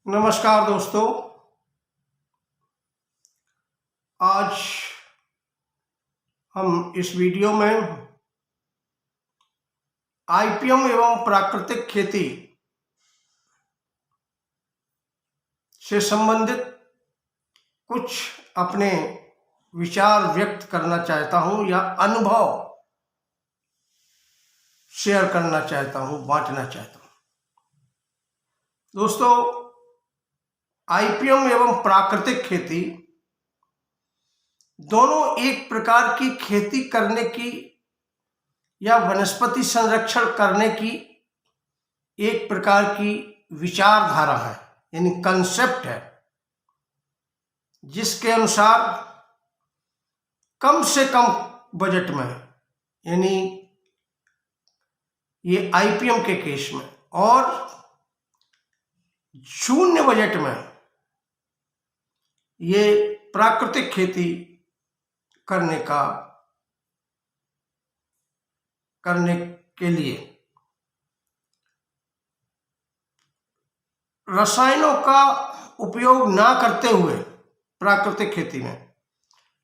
नमस्कार दोस्तों। आज हम इस वीडियो में आईपीएम एवं प्राकृतिक खेती से संबंधित कुछ अपने विचार व्यक्त करना चाहता हूं या अनुभव शेयर करना चाहता हूं, बांटना चाहता हूं। दोस्तों, आईपीएम एवं प्राकृतिक खेती दोनों एक प्रकार की खेती करने की या वनस्पति संरक्षण करने की एक प्रकार की विचारधारा है, यानी कंसेप्ट है, जिसके अनुसार कम से कम बजट में, यानी ये आईपीएम के केस में, और शून्य बजट में ये प्राकृतिक खेती करने के लिए रसायनों का उपयोग ना करते हुए प्राकृतिक खेती में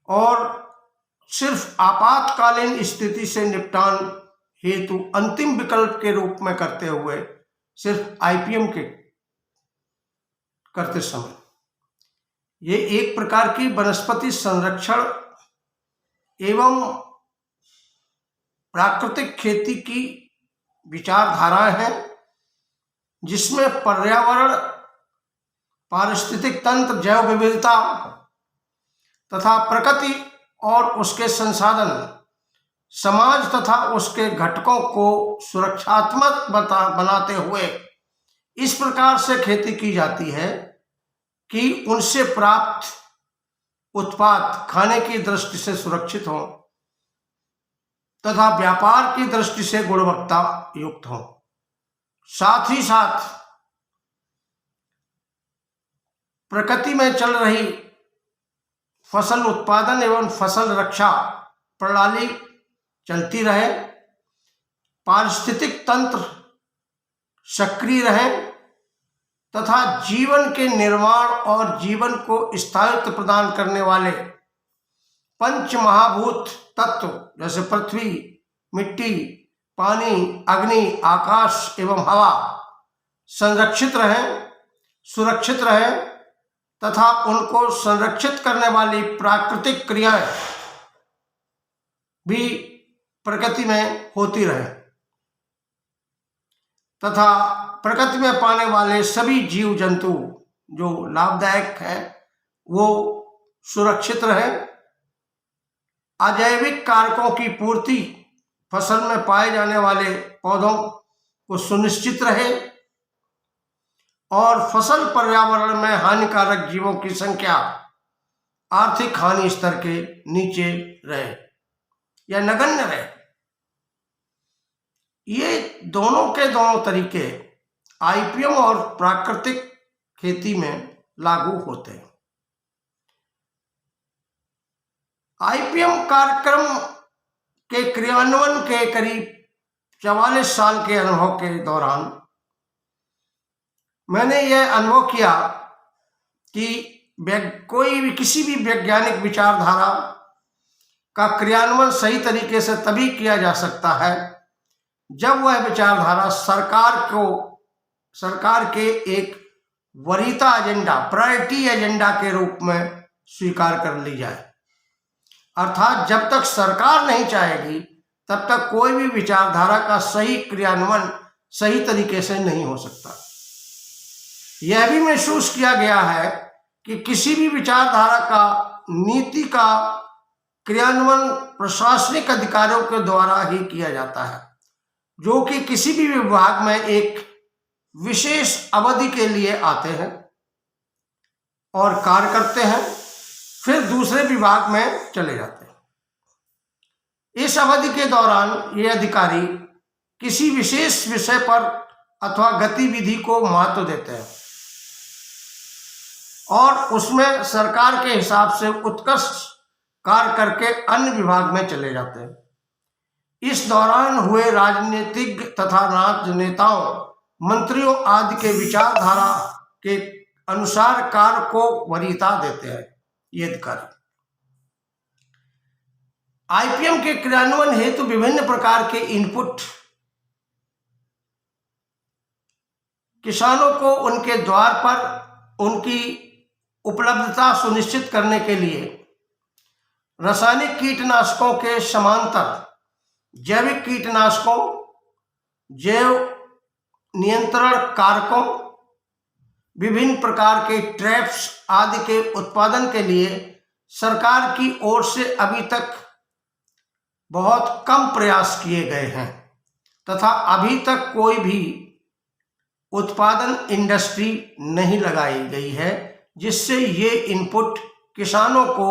और सिर्फ आपातकालीन स्थिति से निपटान हेतु अंतिम विकल्प के रूप में करते हुए सिर्फ आईपीएम के करते समय ये एक प्रकार की वनस्पति संरक्षण एवं प्राकृतिक खेती की विचारधाराएं हैं, जिसमें पर्यावरण, पारिस्थितिक तंत्र, जैव विविधता तथा प्रकृति और उसके संसाधन, समाज तथा उसके घटकों को सुरक्षात्मक बनाते हुए इस प्रकार से खेती की जाती है कि उनसे प्राप्त उत्पाद खाने की दृष्टि से सुरक्षित हों तथा व्यापार की दृष्टि से गुणवत्ता युक्त हों। साथ ही साथ प्रकृति में चल रही फसल उत्पादन एवं फसल रक्षा प्रणाली चलती रहे, पारिस्थितिक तंत्र सक्रिय रहे तथा जीवन के निर्माण और जीवन को स्थायित्व प्रदान करने वाले पंच महाभूत तत्व जैसे पृथ्वी, मिट्टी, पानी, अग्नि, आकाश एवं हवा संरक्षित रहें, सुरक्षित रहें तथा उनको संरक्षित करने वाली प्राकृतिक क्रियाएं भी प्रकृति में होती रहे तथा प्रकृति में पाने वाले सभी जीव जंतु जो लाभदायक है वो सुरक्षित रहे, अजैविक कारकों की पूर्ति फसल में पाए जाने वाले पौधों को सुनिश्चित रहे और फसल पर्यावरण में हानिकारक जीवों की संख्या आर्थिक हानि स्तर के नीचे रहे या नगण्य रहे। ये दोनों के दोनों तरीके आईपीएम और प्राकृतिक खेती में लागू होते हैं। आईपीएम कार्यक्रम के क्रियान्वयन के करीब 44 साल के अनुभव के दौरान मैंने यह अनुभव किया कि किसी भी वैज्ञानिक विचारधारा का क्रियान्वयन सही तरीके से तभी किया जा सकता है जब वह विचारधारा सरकार के एक वरीयता एजेंडा, प्रायोरिटी एजेंडा के रूप में स्वीकार कर ली जाए। अर्थात जब तक सरकार नहीं चाहेगी तब तक कोई भी विचारधारा का सही क्रियान्वयन सही तरीके से नहीं हो सकता। यह भी महसूस किया गया है कि किसी भी विचारधारा का नीति का क्रियान्वयन प्रशासनिक अधिकारियों के द्वारा ही किया जाता है, जो कि किसी भी विभाग में एक विशेष अवधि के लिए आते हैं और कार्य करते हैं, फिर दूसरे विभाग में चले जाते हैं। इस अवधि के दौरान ये अधिकारी किसी विशेष विषय पर अथवा गतिविधि को महत्व देते हैं और उसमें सरकार के हिसाब से उत्कृष्ट कार्य करके अन्य विभाग में चले जाते हैं। इस दौरान हुए राजनीतिक तथा राजनेताओं, मंत्रियों आदि के विचारधारा के अनुसार कार्य को वरीयता देते हैं ये अधिकारी। आईपीएम के क्रियान्वयन हेतु विभिन्न प्रकार के इनपुट किसानों को उनके द्वार पर उनकी उपलब्धता सुनिश्चित करने के लिए रासायनिक कीटनाशकों के समांतर जैविक कीटनाशकों, जैव नियंत्रण कारकों, विभिन्न प्रकार के ट्रैप्स आदि के उत्पादन के लिए सरकार की ओर से अभी तक बहुत कम प्रयास किए गए हैं तथा अभी तक कोई भी उत्पादन इंडस्ट्री नहीं लगाई गई है जिससे ये इनपुट किसानों को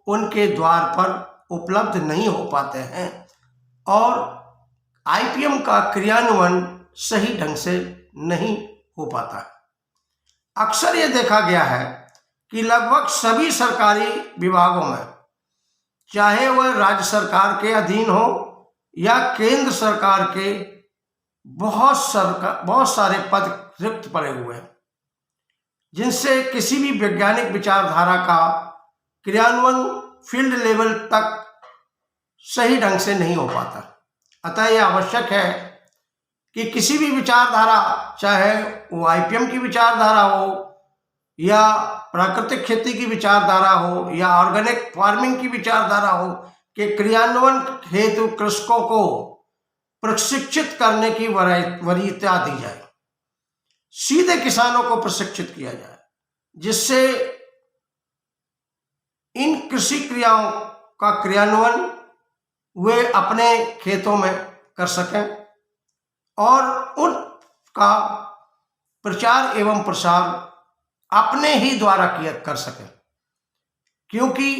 उनके द्वार पर उपलब्ध नहीं हो पाते हैं और आईपीएम का क्रियान्वयन सही ढंग से नहीं हो पाता है। अक्सर ये देखा गया है कि लगभग सभी सरकारी विभागों में, चाहे वह राज्य सरकार के अधीन हो या केंद्र सरकार के, बहुत सारे पद रिक्त पड़े हुए हैं जिनसे किसी भी वैज्ञानिक विचारधारा का क्रियान्वयन फील्ड लेवल तक सही ढंग से नहीं हो पाता। अतः यह आवश्यक है कि किसी भी विचारधारा, चाहे वो आईपीएम की विचारधारा हो या प्राकृतिक खेती की विचारधारा हो या ऑर्गेनिक फार्मिंग की विचारधारा हो, के क्रियान्वयन हेतु कृषकों को प्रशिक्षित करने की वरीयता दी जाए, सीधे किसानों को प्रशिक्षित किया जाए जिससे इन कृषि क्रियाओं का क्रियान्वयन वे अपने खेतों में कर सकें और उनका प्रचार एवं प्रसार अपने ही द्वारा कर सकें, क्योंकि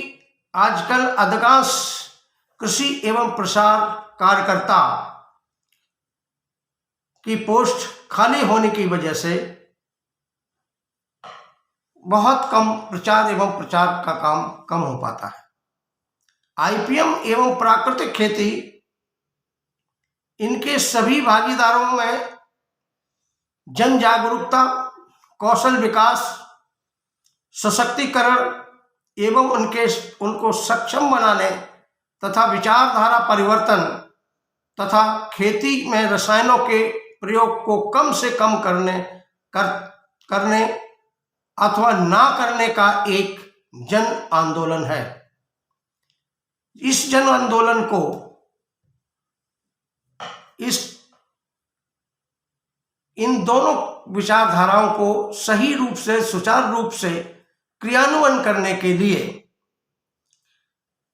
आजकल अधिकांश कृषि एवं प्रसार कार्यकर्ता की पोस्ट खाली होने की वजह से बहुत कम प्रचार एवं प्रचार का काम कम हो पाता है। आईपीएम एवं प्राकृतिक खेती, इनके सभी भागीदारों में जन जागरूकता, कौशल विकास, सशक्तिकरण एवं उनको सक्षम बनाने तथा विचारधारा परिवर्तन तथा खेती में रसायनों के प्रयोग को कम से कम करने अथवा ना करने का एक जन आंदोलन है। इस जन आंदोलन को इन दोनों विचारधाराओं को सही रूप से, सुचारू रूप से क्रियान्वयन करने के लिए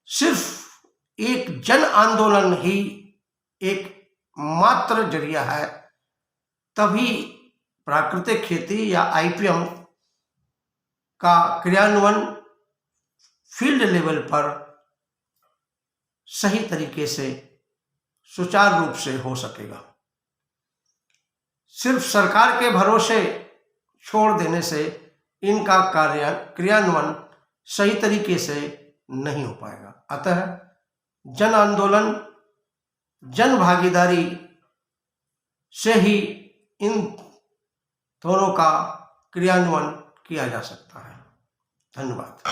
सिर्फ एक जन आंदोलन ही एक मात्र जरिया है, तभी प्राकृतिक खेती या आईपीएम का क्रियान्वयन फील्ड लेवल पर सही तरीके से, सुचारू रूप से हो सकेगा। सिर्फ सरकार के भरोसे छोड़ देने से इनका क्रियान्वयन सही तरीके से नहीं हो पाएगा। अतः जन आंदोलन, जन भागीदारी से ही इन दोनों का क्रियान्वयन किया जा सकता है। धन्यवाद।